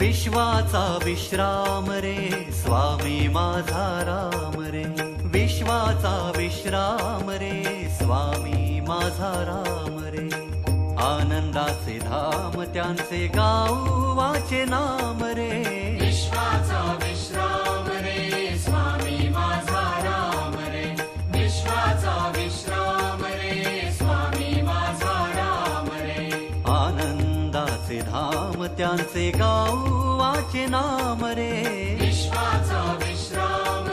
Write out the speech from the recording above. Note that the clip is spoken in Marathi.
विश्वाचा विश्राम रे स्वामी माझा राम रे, विश्वाचा विश्राम रे स्वामी माझा राम रे. आनंदाचे धाम त्यांचे गाऊ वाचे नाम रे, विश्वाचा विश्राम रे स्वामी माझा राम रे, विश्वाचा विश्राम रे स्वामी माझा राम रे. आनंदाचे धाम त्यांचे गाऊ वाचे नाम रे, विश्वाचा विश्राम